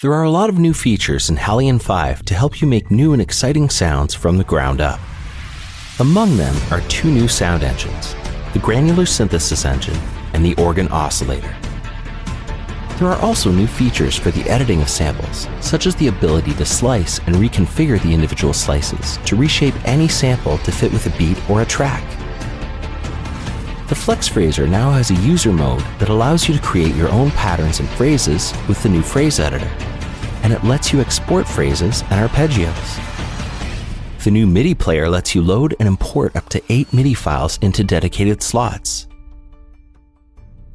There are a lot of new features in HALion 5 to help you make new and exciting sounds from the ground up. Among them are two new sound engines, the Granular Synthesis Engine and the Organ Oscillator. There are also new features for the editing of samples, such as the ability to slice and reconfigure the individual slices to reshape any sample to fit with a beat or a track. The FlexPhraser now has a user mode that allows you to create your own patterns and phrases with the new phrase editor, and it lets you export phrases and arpeggios. The new MIDI player lets you load and import up to 8 MIDI files into dedicated slots.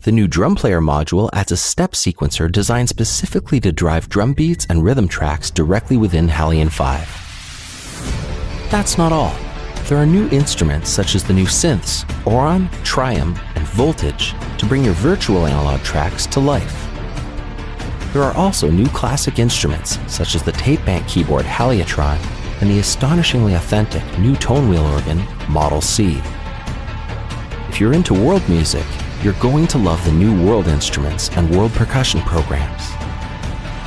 The new drum player module adds a step sequencer designed specifically to drive drum beats and rhythm tracks directly within HALion 5. That's not all. There are new instruments such as the new synths, Auron, Trium, and Voltage to bring your virtual analog tracks to life. There are also new classic instruments such as the tape bank keyboard Haliotron and the astonishingly authentic new tone wheel organ Model C. If you're into world music, you're going to love the new world instruments and world percussion programs.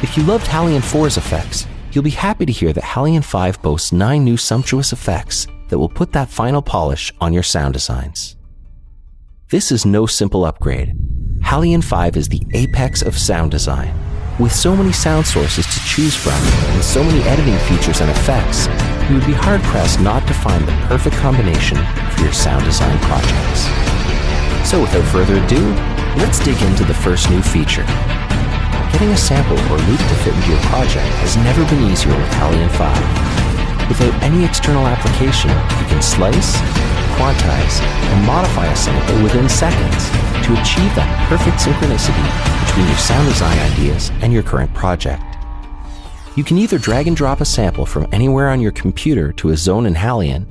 If you loved HALion 4's effects, you'll be happy to hear that HALion 5 boasts 9 new sumptuous effects that will put that final polish on your sound designs. This is no simple upgrade. HALion 5 is the apex of sound design. With so many sound sources to choose from and so many editing features and effects, you would be hard-pressed not to find the perfect combination for your sound design projects. So without further ado, let's dig into the first new feature. Getting a sample or loop to fit into your project has never been easier with HALion 5. Without any external application, you can slice, quantize, and modify a sample within seconds to achieve that perfect synchronicity between your sound design ideas and your current project. You can either drag and drop a sample from anywhere on your computer to a zone in HALion,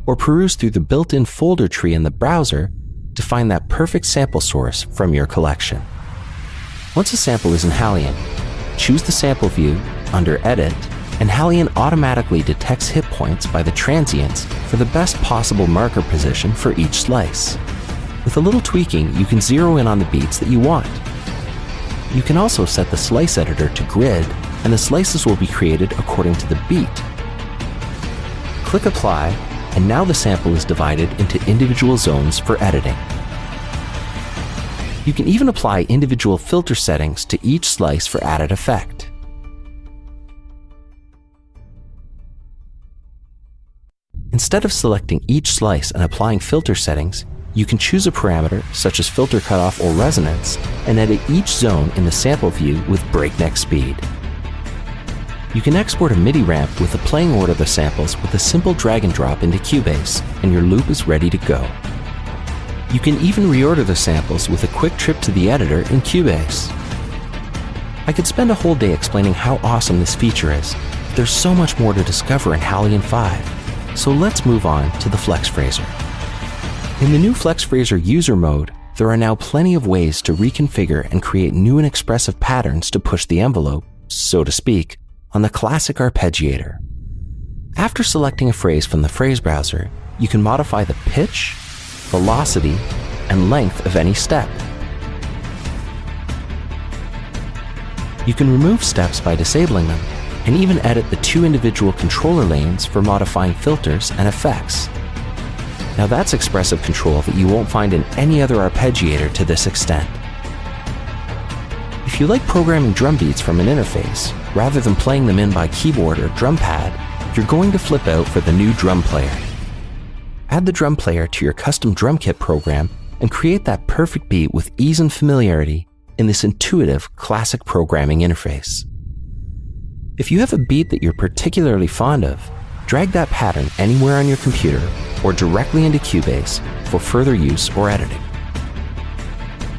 or peruse through the built-in folder tree in the browser to find that perfect sample source from your collection. Once a sample is in HALion, choose the sample view under Edit, and HALion automatically detects hit points by the transients for the best possible marker position for each slice. With a little tweaking, you can zero in on the beats that you want. You can also set the slice editor to grid, and the slices will be created according to the beat. Click Apply, and now the sample is divided into individual zones for editing. You can even apply individual filter settings to each slice for added effect. Instead of selecting each slice and applying filter settings, you can choose a parameter such as filter cutoff or resonance and edit each zone in the sample view with breakneck speed. You can export a MIDI ramp with the playing order of the samples with a simple drag and drop into Cubase, and your loop is ready to go. You can even reorder the samples with a quick trip to the editor in Cubase. I could spend a whole day explaining how awesome this feature is, but there's so much more to discover in HALion 5. So let's move on to the FlexPhraser. In the new FlexPhraser user mode, there are now plenty of ways to reconfigure and create new and expressive patterns to push the envelope, so to speak, on the classic arpeggiator. After selecting a phrase from the phrase browser, you can modify the pitch, velocity, and length of any step. You can remove steps by disabling them, and even edit the 2 individual controller lanes for modifying filters and effects. Now that's expressive control that you won't find in any other arpeggiator to this extent. If you like programming drum beats from an interface, rather than playing them in by keyboard or drum pad, you're going to flip out for the new drum player. Add the drum player to your custom drum kit program and create that perfect beat with ease and familiarity in this intuitive, classic programming interface. If you have a beat that you're particularly fond of, drag that pattern anywhere on your computer or directly into Cubase for further use or editing.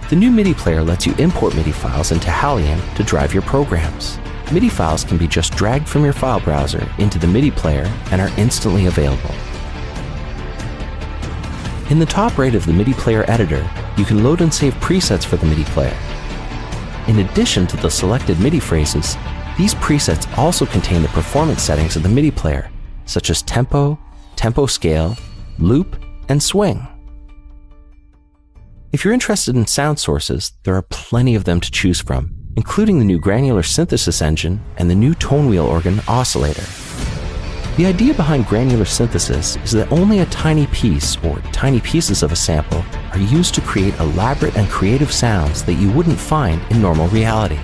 The new MIDI player lets you import MIDI files into HALion to drive your programs. MIDI files can be just dragged from your file browser into the MIDI player and are instantly available. In the top right of the MIDI player editor, you can load and save presets for the MIDI player. In addition to the selected MIDI phrases, these presets also contain the performance settings of the MIDI player, such as tempo, tempo scale, loop, and swing. If you're interested in sound sources, there are plenty of them to choose from, including the new granular synthesis engine and the new tone wheel organ oscillator. The idea behind granular synthesis is that only a tiny piece or tiny pieces of a sample are used to create elaborate and creative sounds that you wouldn't find in normal reality.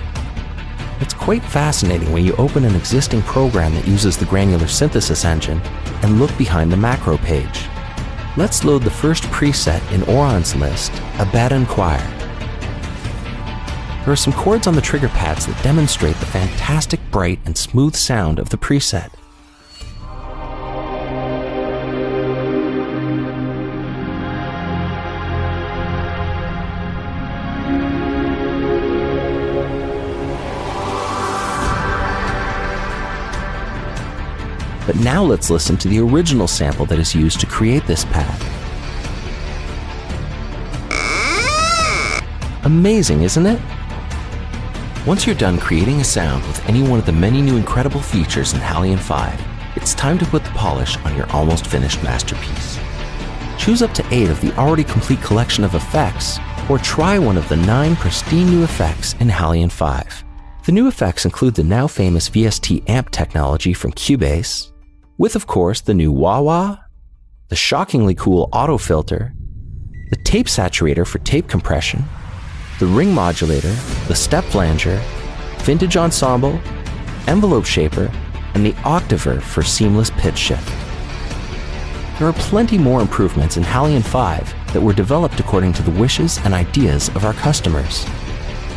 It's quite fascinating when you open an existing program that uses the granular synthesis engine and look behind the macro page. Let's load the first preset in Auron's list, Abaddon Choir. There are some chords on the trigger pads that demonstrate the fantastic, bright, and smooth sound of the preset. But now let's listen to the original sample that is used to create this pad. Amazing, isn't it? Once you're done creating a sound with any one of the many new incredible features in HALion 5, it's time to put the polish on your almost finished masterpiece. Choose up to 8 of the already complete collection of effects, or try one of the 9 pristine new effects in HALion 5. The new effects include the now famous VST amp technology from Cubase, with of course the new wah-wah, the shockingly cool auto filter, the tape saturator for tape compression, the ring modulator, the step flanger, vintage ensemble, envelope shaper, and the octaver for seamless pitch shift. There are plenty more improvements in HALion 5 that were developed according to the wishes and ideas of our customers.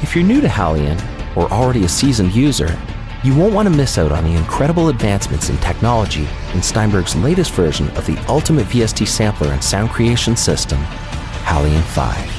If you're new to HALion, or already a seasoned user, you won't want to miss out on the incredible advancements in technology in Steinberg's latest version of the ultimate VST sampler and sound creation system, HALion 5.